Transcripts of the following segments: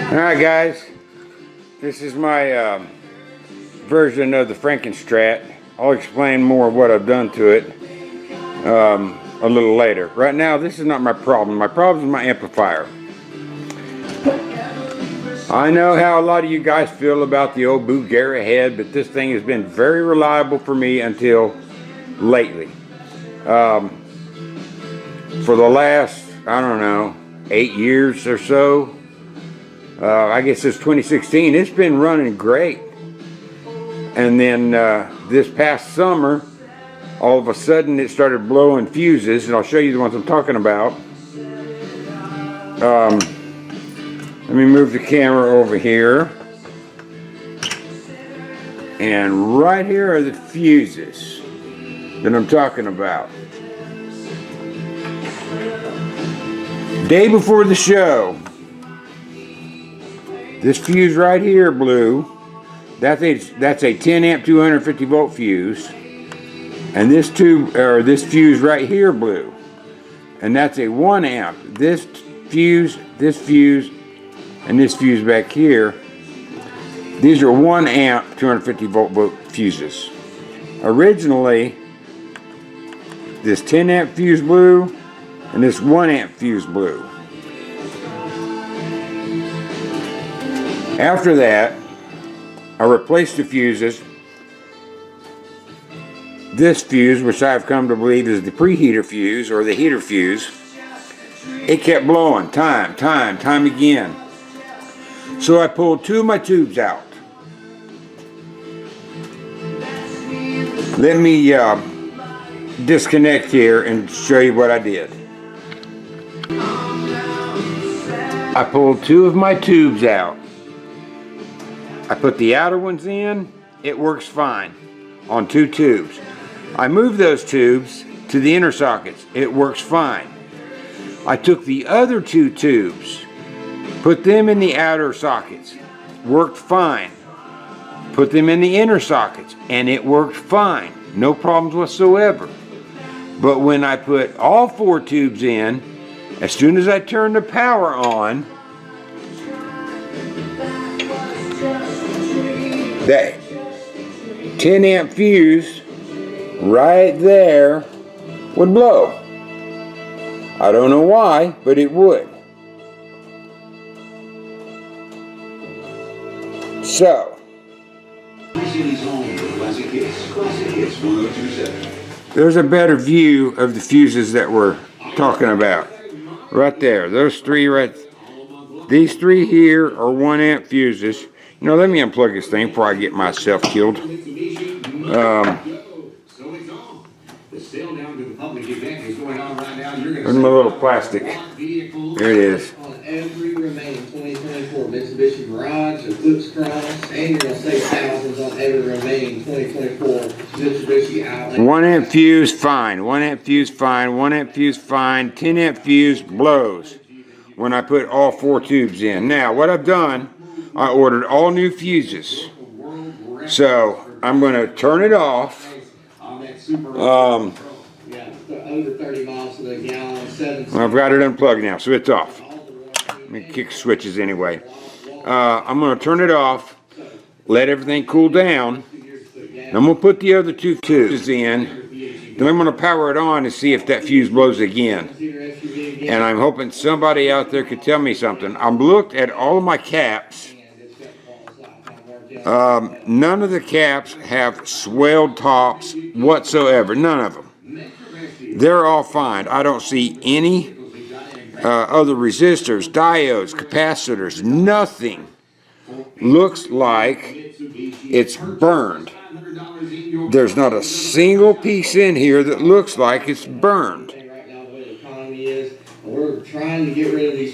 Alright guys, this is my version of the Frankenstrat. I'll explain more of what I've done to it a little later. Right now this is not my problem. My problem is my amplifier. I know how a lot of you guys feel about the old Bugera head, but this thing has been very reliable for me until lately. For the last, I don't know, 8 years or so, I guess it's 2016, it's been running great. And then this past summer, all of a sudden it started blowing fuses, and I'll show you the ones I'm talking about. Let me move the camera over here. And right here are the fuses that I'm talking about. Day before the show, this fuse right here blew. That's a 10 amp 250 volt fuse, and this fuse right here blew, and that's a 1 amp. This fuse, and this fuse back here. These are 1 amp 250 volt fuses. Originally, this 10 amp fuse blew, and this 1 amp fuse blew. After that, I replaced the fuses. This fuse, which I've come to believe is the preheater fuse or the heater fuse, it kept blowing time again. So I pulled 2 of my tubes out. Let me disconnect here and show you what I did. I pulled 2 of my tubes out. I put the outer ones in, it works fine on 2 tubes. I moved those tubes to the inner sockets, it works fine. I took the other 2 tubes, put them in the outer sockets, worked fine. Put them in the inner sockets, and it worked fine, no problems whatsoever. But when I put all 4 tubes in, as soon as I turned the power on, that 10 amp fuse right there would blow. I don't know why, but it would. So, there's a better view of the fuses that we're talking about. Right there, those 3 right. These 3 here are 1 amp fuses. You know, let me unplug this thing before I get myself killed. There's my little plastic. There it is. Every remaining 2024 Mitsubishi Mirage, Eclipse Cross, and you're going to save thousands on every remaining 2024 Mitsubishi Outlander. 1 amp fuse, fine. 1 amp fuse, fine. 1 amp fuse, fine. 10 amp fuse blows when I put all 4 tubes in. Now, what I've done, I ordered all new fuses. So, I'm going to turn it off. Over 30 miles to the gallon, 7. I've got it unplugged now, so it's off. Let me kick switches anyway. I'm going to turn it off, let everything cool down. I'm going to put the other 2 fuses in. Then I'm going to power it on and see if that fuse blows again. And I'm hoping somebody out there could tell me something. I've looked at all of my caps. None of the caps have swelled tops whatsoever. None of them. They're all fine. I don't see any other resistors, diodes, capacitors, nothing looks like it's burned. There's not a single piece in here that looks like it's burned.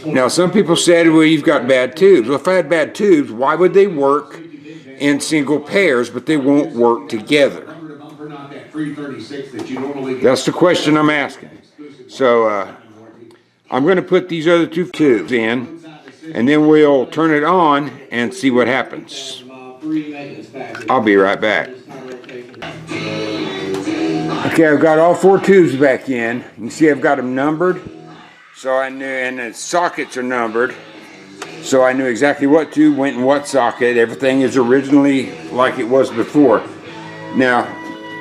Now, some people said, well, you've got bad tubes. Well, if I had bad tubes, why would they work in single pairs, but they won't work together? That's the question I'm asking. So, I'm going to put these other 2 tubes in, and then we'll turn it on and see what happens. I'll be right back. Okay, I've got all 4 tubes back in. You can see I've got them numbered. So I knew, and the sockets are numbered. So I knew exactly what tube went in what socket. Everything is originally like it was before. Now,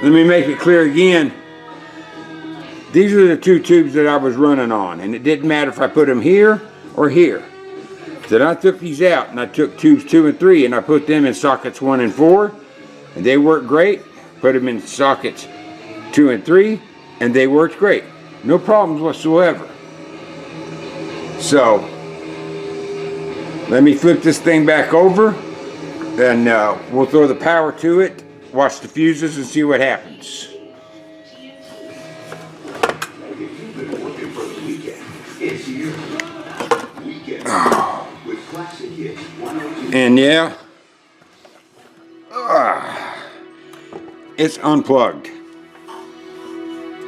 let me make it clear again. These are the two tubes that I was running on, and it didn't matter if I put them here or here. Then I took these out, and I took tubes 2 and 3, and I put them in sockets 1 and 4, and they worked great. Put them in sockets 2 and 3, and they worked great. No problems whatsoever. So, let me flip this thing back over, and we'll throw the power to it, watch the fuses, and see what happens. And yeah, it's unplugged.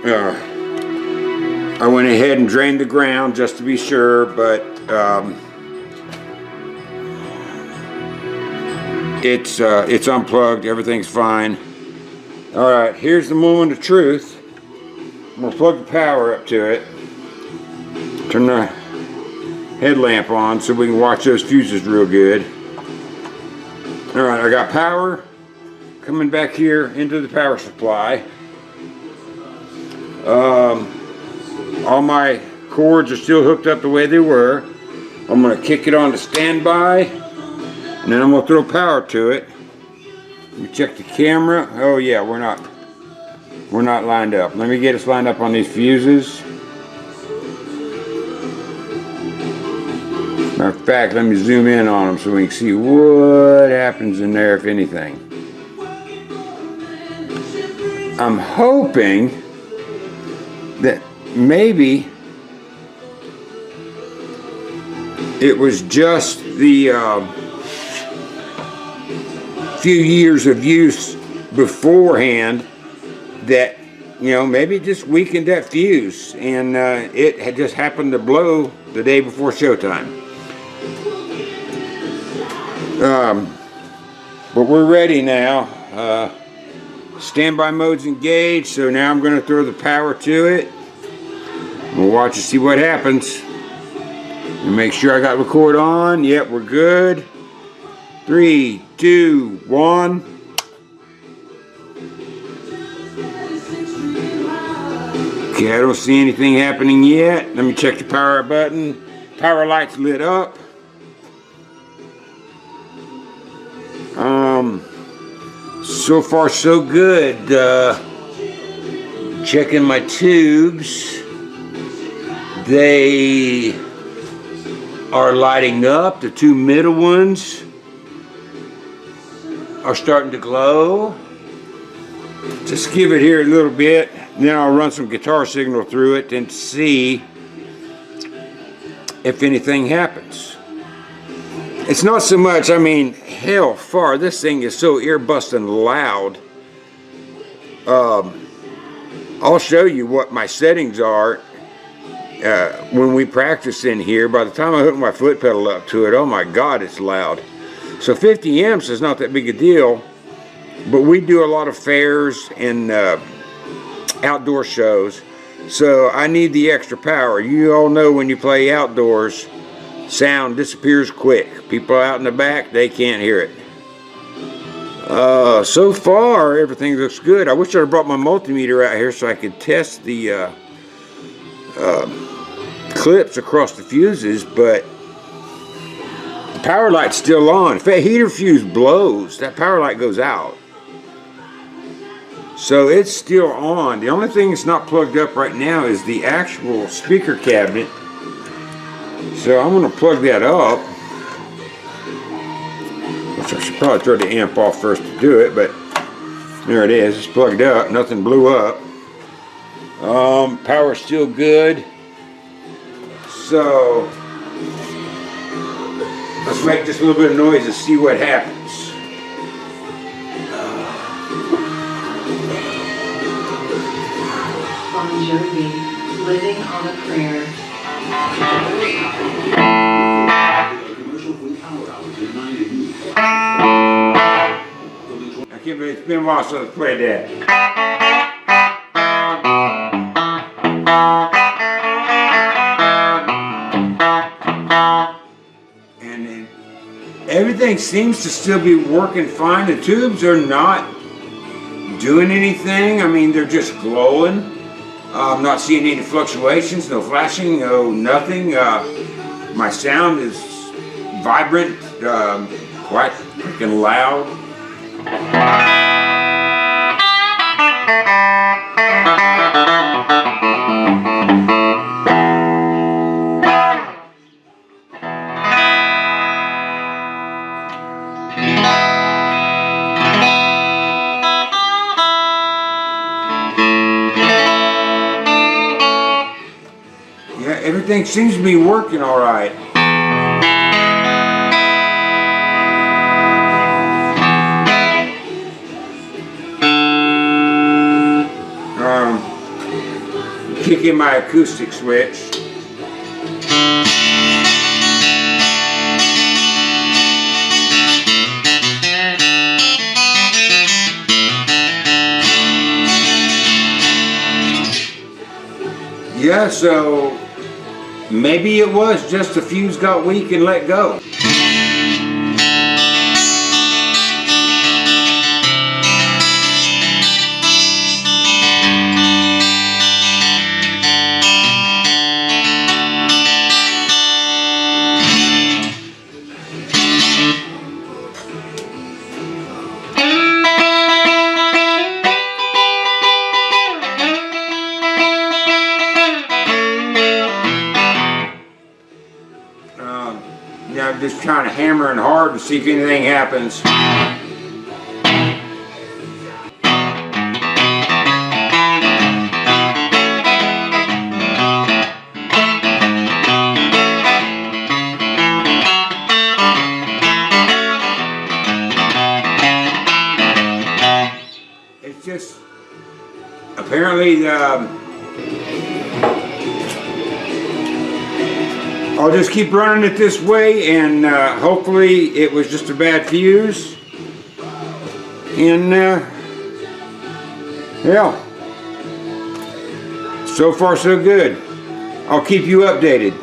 I went ahead and drained the ground just to be sure, but it's unplugged. Everything's fine. All right, here's the moment of truth. I'm gonna plug the power up to it. Turn the headlamp on so we can watch those fuses real good. All right, I got power coming back here into the power supply. All my cords are still hooked up the way they were. I'm gonna kick it on to standby, and then I'm gonna throw power to it. Let me check the camera. Oh yeah, we're not lined up. Let me get us lined up on these fuses. Matter of fact, let me zoom in on them so we can see what happens in there, if anything. I'm hoping that maybe it was just the few years of use beforehand that, you know, maybe it just weakened that fuse, and it had just happened to blow the day before showtime. But we're ready now. Standby mode's engaged, so now I'm going to throw the power to it. We'll watch and see what happens. And make sure I got record on. Yep, we're good. 3, 2, 1. Okay, I don't see anything happening yet. Let me check the power button. Power light's lit up. So far so good. Checking my tubes. They are lighting up. The two middle ones are starting to glow. Just give it here a little bit, then I'll run some guitar signal through it and see if anything happens. It's not so much, I mean, hell far, this thing is so ear-busting loud. I'll show you what my settings are when we practice in here. By the time I hook my foot pedal up to it, oh my God, it's loud. So 50 amps is not that big a deal, but we do a lot of fairs and outdoor shows, so I need the extra power. You all know when you play outdoors, sound disappears quick. People out in the back, they can't hear it. So far, everything looks good. I wish I had brought my multimeter out here so I could test the clips across the fuses, but the power light's still on. If that heater fuse blows, that power light goes out. So it's still on. The only thing that's not plugged up right now is the actual speaker cabinet. So I'm going to plug that up. Which I should probably throw the amp off first to do it, but there it is. It's plugged up. Nothing blew up. Power's still good. So let's make just a little bit of noise and see what happens. Bon Jovi, living on a prayer. I can't believe it's been a while since I played that. and everything seems to still be working fine. The tubes are not doing anything. I mean, they're just glowing. I'm not seeing any fluctuations, no flashing, no nothing. My sound is vibrant, quite freaking loud. Yeah, everything seems to be working all right. Kick in my acoustic switch. Yeah, so maybe it was just the fuse got weak and let go. Now I'm just trying to hammer and hard to see if anything happens. It's just apparently I'll just keep running it this way, and hopefully it was just a bad fuse. And yeah, so far so good. I'll keep you updated.